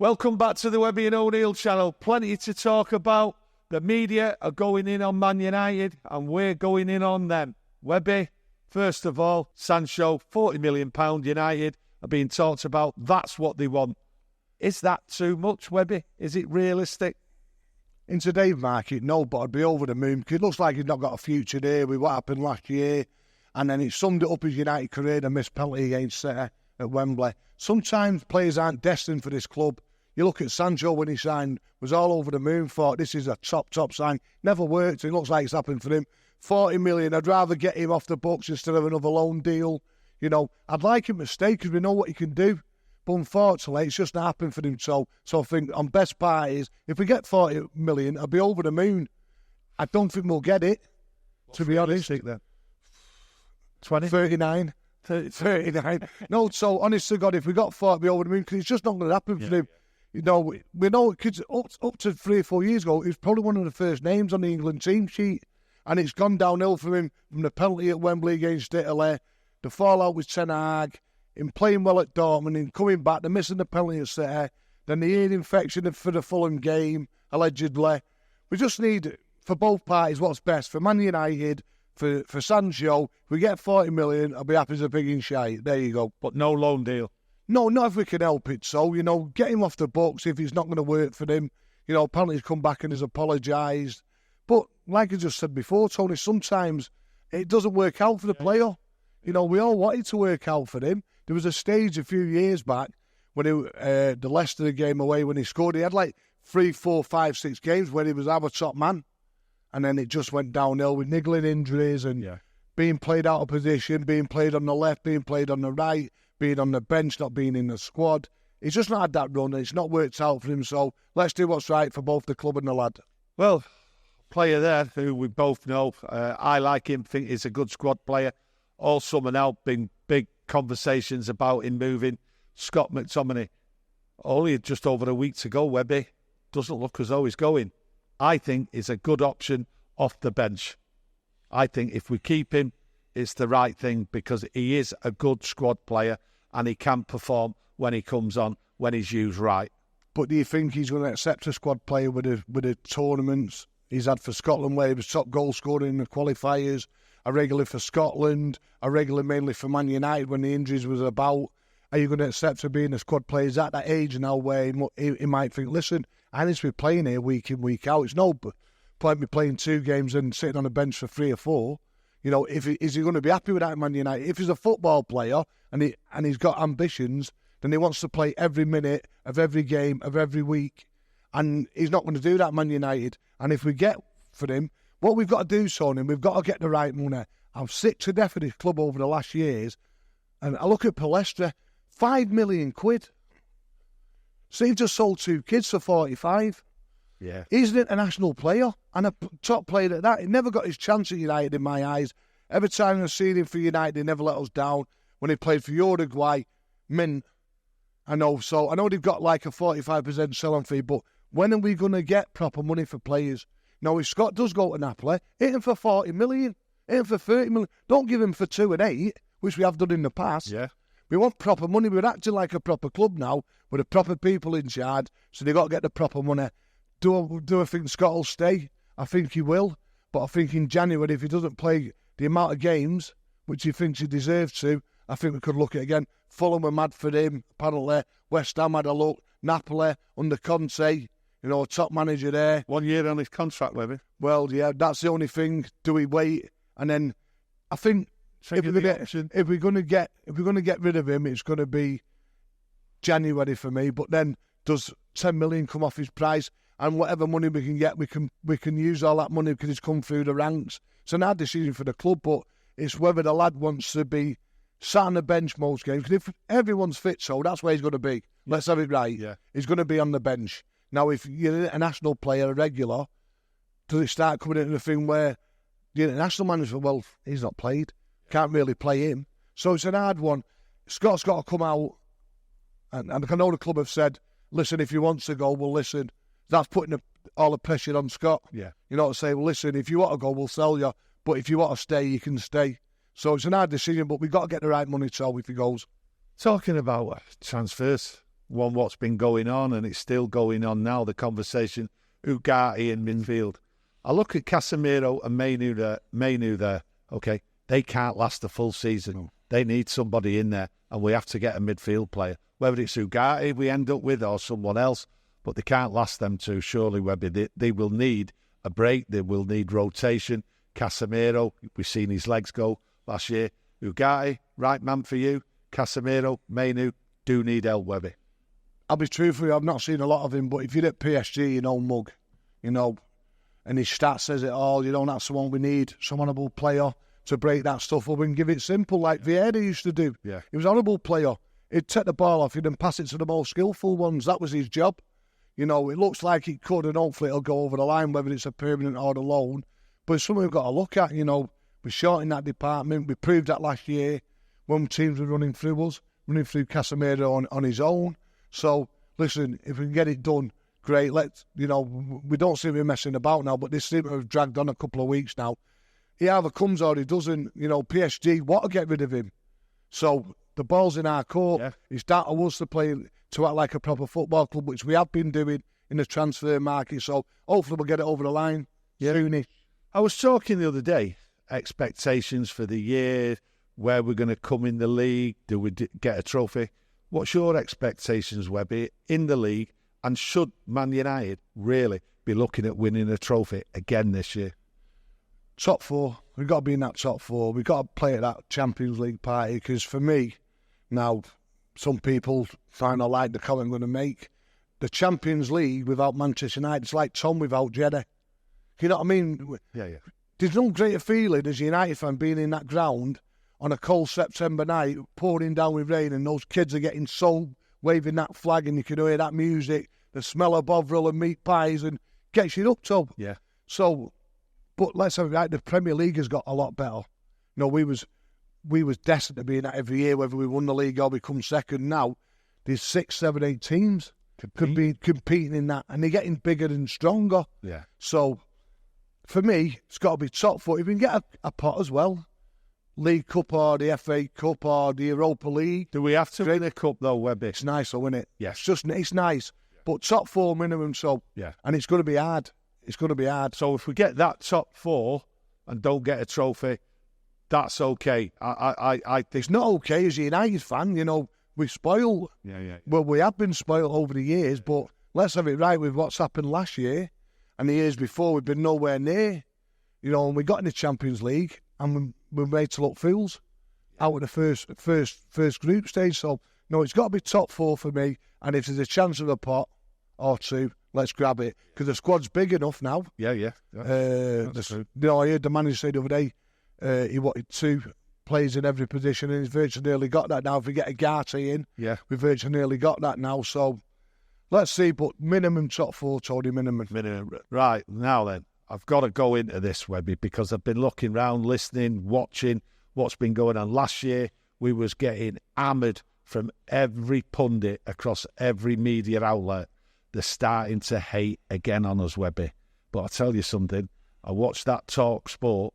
Welcome back to the Webby and O'Neill channel. Plenty to talk about. The media are going in on Man United and we're going in on them. Webby, first of all, Sancho, £40 million United are being talked about. That's what they want. Is that too much, Webby? Is it realistic? In today's market, no, but I'd be over the moon because it looks like he's not got a future there with what happened last year. And then it summed it up his United career, the missed penalty against City at Wembley. Sometimes players aren't destined for this club. You look at Sancho when he signed, was all over the moon, thought this is a top sign. Never worked. It looks like it's happened for him. 40 million, I'd rather get him off the books instead of another loan deal. You know, I'd like him to stay because we know what he can do. But unfortunately, it's just not happened for him. So I think on best part is, if we get 40 million, I'll be over the moon. I don't think we'll get it, to be honest. Then? 20? 39. 39. No, so honest to God, if we got 40, I'll be over the moon because it's just not going to happen for him. You know, we know because up to 3 or 4 years ago, he was probably one of the first names on the England team sheet. And it's gone downhill for him from the penalty at Wembley against Italy, the fallout with Ten Hag, him playing well at Dortmund, him coming back, the missing the penalty at City, then the ear infection for the Fulham game, allegedly. We just need, for both parties, what's best. For Man United, for Sancho, if we get 40 million, I'll be happy as a pig in shite. There you go. But no loan deal? No, not if we can help it. So, you know, get him off the books if it's not going to work for him. You know, apparently he's come back and has apologised. But like I just said before, Tony, sometimes it doesn't work out for the player. You know, we all wanted to work out for him. There was a stage a few years back when the Leicester game away when he scored. He had like 3, 4, 5, 6 games where he was our top man. And then it just went downhill with niggling injuries and being played out of position, being played on the left, being played on the right, being on the bench, not being in the squad. He's just not had that run and it's not worked out for him. So let's do what's right for both the club and the lad. Well, player there who we both know, I like him, think he's a good squad player. All summer now, been big conversations about him moving. Scott McTominay, only just over a week to go, Webby. Doesn't look as though he's going. I think he's a good option off the bench. I think if we keep him, it's the right thing because he is a good squad player and he can perform when he comes on, when he's used right. But do you think he's going to accept a squad player with the tournaments he's had for Scotland, where he was top goal scorer in the qualifiers, a regular for Scotland, a regular mainly for Man United when the injuries was about? Are you going to accept for being a squad player? He's at that age now where he might think, listen, I need to be playing here week in, week out. It's no point me playing 2 games and sitting on the bench for 3 or 4. You know, is he going to be happy with that at Man United? If he's a football player and he's got ambitions, then he wants to play every minute of every game of every week. And he's not going to do that at Man United. And if we get for him, what we've got to do, Sonny, we've got to get the right money. I'm sick to death of this club over the last years. And I look at Palestra, £5 million. So he just sold 2 kids for 45. Yeah. He's an international player and a top player at that. He never got his chance at United in my eyes. Every time I've seen him for United, he never let us down. When he played for Uruguay, mint. I know they've got like a 45% selling fee, but when are we going to get proper money for players? Now, if Scott does go to Napoli, hit him for 40 million, hit him for 30 million. Don't give him for 2 and 8, which we have done in the past. Yeah. We want proper money. We're acting like a proper club now with the proper people in charge, so they've got to get the proper money. Do I think Scott will stay? I think he will. But I think in January, if he doesn't play the amount of games which he thinks he deserves to, I think we could look at it again. Fulham were mad for him, apparently. West Ham had a look. Napoli, under Conte, you know, top manager there. 1 year on his contract, Webby. Well, yeah, that's the only thing. Do we wait? And then I think if we're going to get rid of him, it's going to be January for me. But then does 10 million come off his price? And whatever money we can get, we can use all that money because he's come through the ranks. It's an hard decision for the club, but it's whether the lad wants to be sat on the bench most games. Because if everyone's fit, so that's where he's going to be. Let's have it right. Yeah. He's going to be on the bench. Now, if you're a national player, a regular, does it start coming into the thing where the international manager, well, he's not played. Can't really play him. So it's an hard one. Scott's got to come out. And I know the club have said, listen, if he wants to go, we'll listen. That's putting all the pressure on Scott. Yeah. You know, to say, well, listen, if you want to go, we'll sell you. But if you want to stay, you can stay. So it's an hard decision, but we've got to get the right money to if he goes. Talking about transfers, what's been going on, and it's still going on now, the conversation, Ugarte in midfield. I look at Casemiro and Mainu there, okay, they can't last the full season. No. They need somebody in there, and we have to get a midfield player. Whether it's Ugarte we end up with or someone else, but they can't last them two, surely, Webby. They will need a break. They will need rotation. Casemiro, we've seen his legs go last year. Ugarte, right man for you. Casemiro, Mainu, do need help, Webby. I'll be truthful, I've not seen a lot of him, but if you're at PSG, Mug, and his stats says it all, that's the one we need, some honourable player to break that stuff up and give it simple, like Vieira used to do. Yeah. He was an honourable player. He'd take the ball off, he'd then pass it to the most skillful ones. That was his job. It looks like it could, and hopefully it'll go over the line, whether it's a permanent or a loan. But it's something we've got to look at, We're short in that department. We proved that last year when teams were running through Casemiro on his own. So, listen, if we can get it done, great. We don't seem to be messing about now, but this seems to have dragged on a couple of weeks now. He either comes or he doesn't. PSG want to get rid of him. So, the ball's in our court. Yeah. It's down to us to act like a proper football club, which we have been doing in the transfer market. So, hopefully we'll get it over the line soonish. I was talking the other day, expectations for the year, where we're going to come in the league, do we get a trophy? What's your expectations, Webby, in the league, and should Man United really be looking at winning a trophy again this year? Top four. We've got to be in that top four. We've got to play at that Champions League party, because for me, now, some people find I like the comment I'm going to make. The Champions League without Manchester United, it's like Tom without Jeddah. You know what I mean? Yeah. There's no greater feeling as a United fan being in that ground on a cold September night, pouring down with rain, and those kids are getting sold, waving that flag, and you can hear that music, the smell of Bovril and meat pies, and gets you up, Tom. Yeah. So, but let's have it right, the Premier League has got a lot better. We was destined to be in that every year, whether we won the league or become second. Now, there's 6, 7, 8 teams could be competing in that, and they're getting bigger and stronger. Yeah. So, for me, it's got to be top four. If we can get a pot as well, League Cup or the FA Cup or the Europa League. Do we have to win a cup though, Webby? It's nice though, isn't it? Yes. It's nice. But top four minimum, so. Yeah. And it's going to be hard. It's going to be hard. So if we get that top four and don't get a trophy, that's okay. I think it's not okay as a United fan. We spoil. Yeah. Well, we have been spoiled over the years, but let's have it right with what's happened last year and the years before. We've been nowhere near. And we got in the Champions League and we're made to look fools out of the first group stage. So no, it's got to be top four for me. And if there's a chance of a pot or two, let's grab it, because the squad's big enough now. Yeah. That's true. I heard the manager say the other day he wanted 2 players in every position, and he's virtually nearly got that now. If we get a Ugarte in, we've virtually nearly got that now. So let's see, but minimum top four, Tony, minimum. Right, now then, I've got to go into this, Webby, because I've been looking round, listening, watching what's been going on. Last year, we was getting hammered from every pundit across every media outlet. They're starting to hate again on us, Webby. But I'll tell you something. I watched that TalkSport.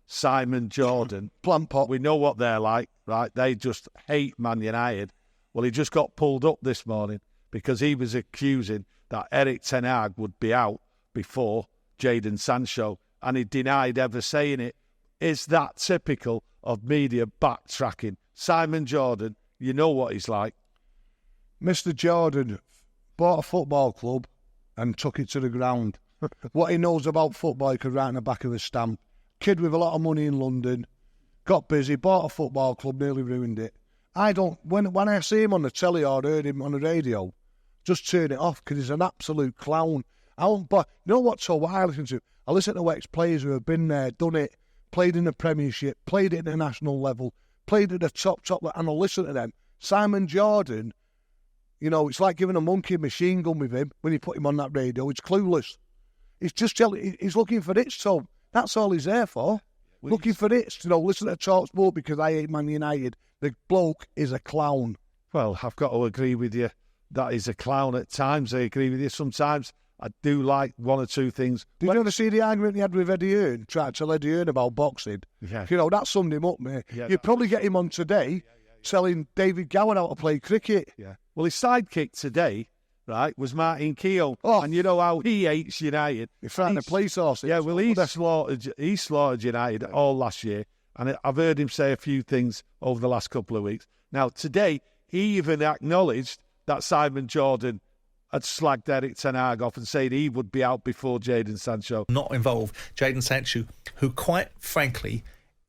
Simon Jordan. Plant pot. We know what they're like, right? They just hate Man United. Well, he just got pulled up this morning because he was accusing that Erik Ten Hag would be out before Jadon Sancho, and he denied ever saying it. Is that typical of media backtracking? Simon Jordan, you know what he's like. Mr. Jordan bought a football club and took it to the ground. What he knows about football, he could write on the back of a stamp. Kid with a lot of money in London, got busy, bought a football club, nearly ruined it. When I see him on the telly or heard him on the radio, just turn it off, because he's an absolute clown. But you know what, so what I listen to? I listen to ex-players who have been there, done it, played in the Premiership, played it at the national level, played at the top, and I listen to them. Simon Jordan, it's like giving a monkey a machine gun with him when you put him on that radio. It's clueless. He's just he's looking for it, so that's all he's there for. Looking for it. Listen to TalkSport because I hate Man United. The bloke is a clown. Well, I've got to agree with you. That is a clown at times. I agree with you. Sometimes I do like one or two things. Did you ever see the argument he had with Eddie Hearn? Tried to tell Eddie Hearn about boxing. Yeah. That summed him up, mate. Yeah, you'd probably get him on today telling David Gowan how to play cricket. Yeah. Well, his sidekick today, right, was Martin Keown. Oh. And you know how he hates United. He's trying to police horse. Yeah, well, he slaughtered United all last year. And I've heard him say a few things over the last couple of weeks. Now, today, he even acknowledged that Simon Jordan had slagged Erik ten Hag off and said he would be out before Jadon Sancho. Not involve Jadon Sancho, who quite frankly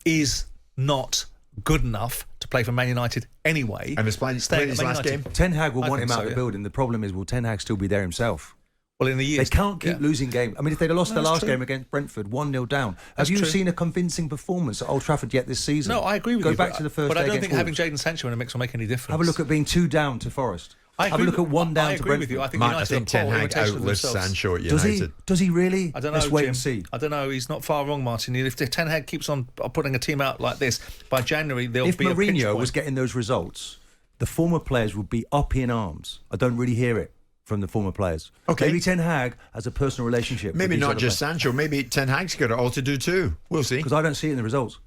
is not good enough to play for Man United anyway. And has played his last game. Ten Hag will want him out so, of the building. The problem is, will Ten Hag still be there himself? Well, in the years they can't keep losing games. I mean, if they'd have lost their last game against Brentford, 1-0 down. Have you seen a convincing performance at Old Trafford yet this season? No, I agree with you. Go back to the first but day I don't against think having Wolves. Jadon Sancho in the mix will make any difference. Have a look at being 2 down to Forest. Have a look at 1 down to Brentford. I agree with you. I think, Mark, I think Ten Hag outlives Sancho at United. Does he really? I don't know, Let's wait Jim. and see. I don't know. He's not far wrong, Martin. If Ten Hag keeps on putting a team out like this, by January there'll be a pinch point. If Mourinho was getting those results, the former players would be up in arms. I don't really hear it from the former players. Okay. Maybe Ten Hag has a personal relationship. Maybe with not these just other Sancho. Maybe Ten Hag's got it all to do too. We'll see. Because I don't see it in the results.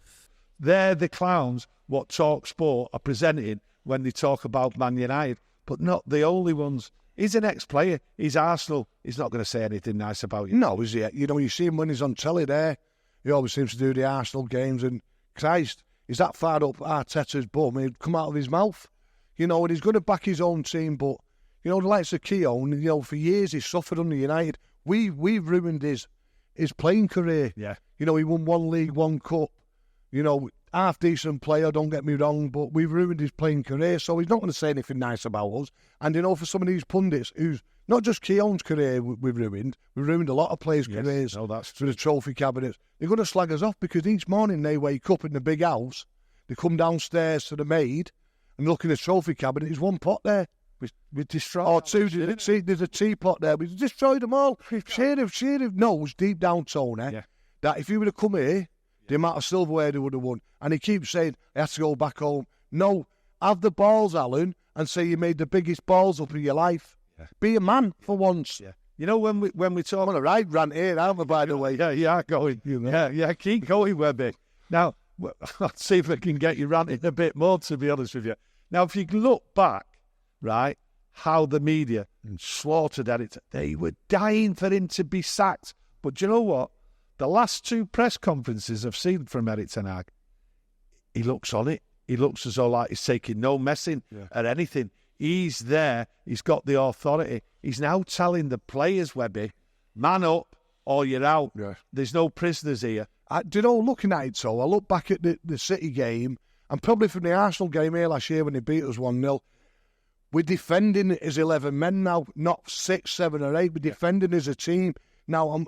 They're the clowns what TalkSport are presenting when they talk about Man United, but not the only ones. He's an ex-player. He's Arsenal. He's not going to say anything nice about you. No, is he? You know, you see him when he's on telly there. He always seems to do the Arsenal games. And Christ, he's that far up Arteta's bum. He'd come out of his mouth. You know, and he's going to back his own team. But, you know, the likes of Keown, you know, for years he's suffered under United. We've ruined his playing career. Yeah. You know, he won 1 league, 1 cup. You know, half-decent player, don't get me wrong, but we've ruined his playing career, so he's not going to say anything nice about us. And, you know, for some of these pundits, who's not just Keown's career we've ruined a lot of players' careers through the trophy cabinets. They're going to slag us off because each morning they wake up in the big house, they come downstairs to the maid and look in the trophy cabinet, there's 1 pot there. We destroyed. Or 2, there's a teapot there. We destroyed them all. Sheriff knows deep down, Tony, that if he would have come here, the amount of silverware they would have won. And he keeps saying, he has to go back home. No, have the balls, Alan, and say you made the biggest balls up of your life. Yeah. Be a man for once. Yeah. You know, when we talk... I'm on a ride rant here, aren't we, by the way? Yeah, you are going. Yeah, keep going, Webby. Now, I'll see if I can get you ranting a bit more, to be honest with you. Now, if you look back, right, how the media slaughtered Erik, they were dying for him to be sacked. But do you know what? The last 2 press conferences I've seen from Erik ten Hag, he looks on it. He looks as though like he's taking no messing at anything. He's there. He's got the authority. He's now telling the players, Webby, man up or you're out. Yeah. There's no prisoners here. Do you know, looking at it, so I look back at the City game and probably from the Arsenal game here last year when they beat us 1-0, we're defending as 11 men now, not 6, 7 or 8. We're defending as a team. Now,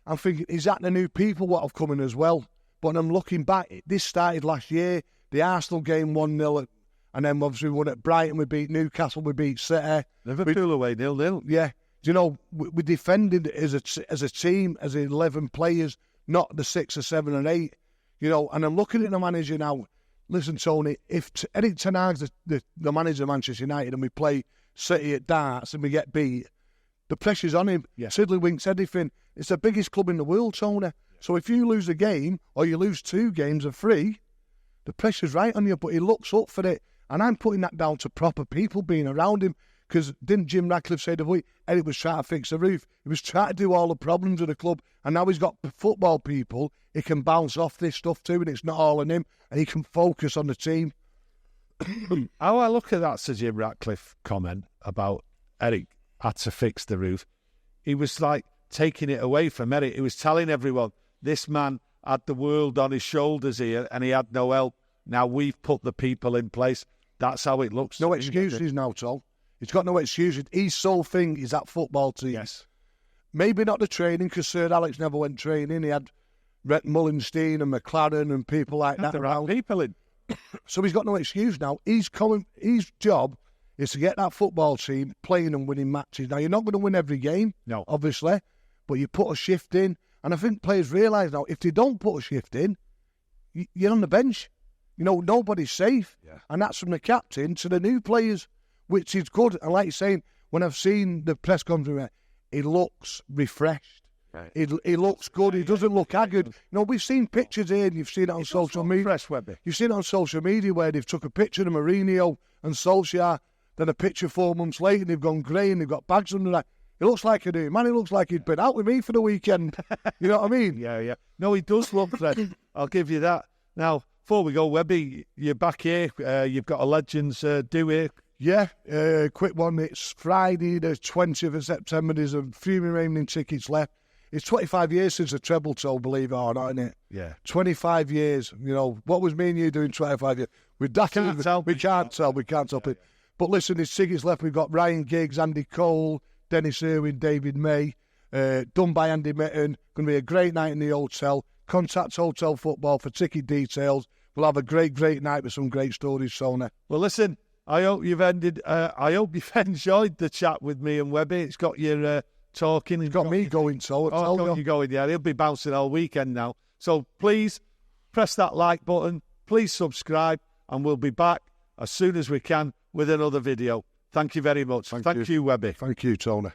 I'm thinking, is that the new people what have come in as well? But I'm looking back, this started last year, the Arsenal game 1-0, and then obviously we won at Brighton, we beat Newcastle, we beat City. Liverpool away 0-0. Yeah. Do you know, we defended as a team, as 11 players, not the 6 or 7 or 8. You know, and I'm looking at the manager now. Listen, Tony, if Erik ten Hag's the manager of Manchester United and we play City at darts and we get beat, the pressure's on him. Yeah. Tiddlywinks, everything. It's the biggest club in the world, Tony. So if you lose a game or you lose 2 games of 3, the pressure's right on you, but he looks up for it. And I'm putting that down to proper people being around him. Because didn't Jim Ratcliffe say the week, Erik was trying to fix the roof? He was trying to do all the problems of the club. And now he's got football people. He can bounce off this stuff too, and it's not all on him. And he can focus on the team. How I look at that Sir Jim Ratcliffe comment about Erik had to fix the roof, he was like taking it away from Erik. He was telling everyone, this man had the world on his shoulders here and he had no help. Now we've put the people in place. That's how it looks. No excuses now, Tom. He's got no excuses. His sole thing is that football team. Yes. Maybe not the training, because Sir Alex never went training. He had Rhett Mullenstein and McLaren and people like that around. People in. So he's got no excuse now. His job is to get that football team playing and winning matches. Now, you're not going to win every game, no, obviously, but you put a shift in. And I think players realise now, if they don't put a shift in, you're on the bench. You know, nobody's safe. Yeah. And that's from the captain to the new players, which is good. And like you're saying, when I've seen the press conference, he looks refreshed. Right. He looks good. He doesn't look haggard. You know, we've seen pictures here, and you've seen it on social media. Fresh, Webby. You've seen it on social media where they've took a picture of Mourinho and Solskjaer Then a picture 4 months later, and they've gone grey and they've got bags under that. He looks like a new man. He looks like he'd been out with me for the weekend. You know what I mean? Yeah. No, he does look Fred. I'll give you that. Now, before we go, Webby, you're back here. You've got a Legends do here. Yeah, quick one. It's Friday, the 20th of September. There's a few remaining tickets left. It's 25 years since the treble toe, believe it or not, isn't it? Yeah. 25 years. You know, what was me and you doing 25 years? We can't tell. We can't help it. But listen, there's tickets left. We've got Ryan Giggs, Andy Cole, Dennis Irwin, David May, done by Andy Mitten. Going to be a great night in the hotel. Contact Hotel Football for ticket details. We'll have a great night with some great stories, Sona. Well, listen, I hope you've enjoyed the chat with me and Webby. It's got your talking. It's got me going, so you going, yeah. He'll be bouncing all weekend now. So please press that like button. Please subscribe, and we'll be back as soon as we can with another video. Thank you very much. Thank you, Webby. Thank you, Tony.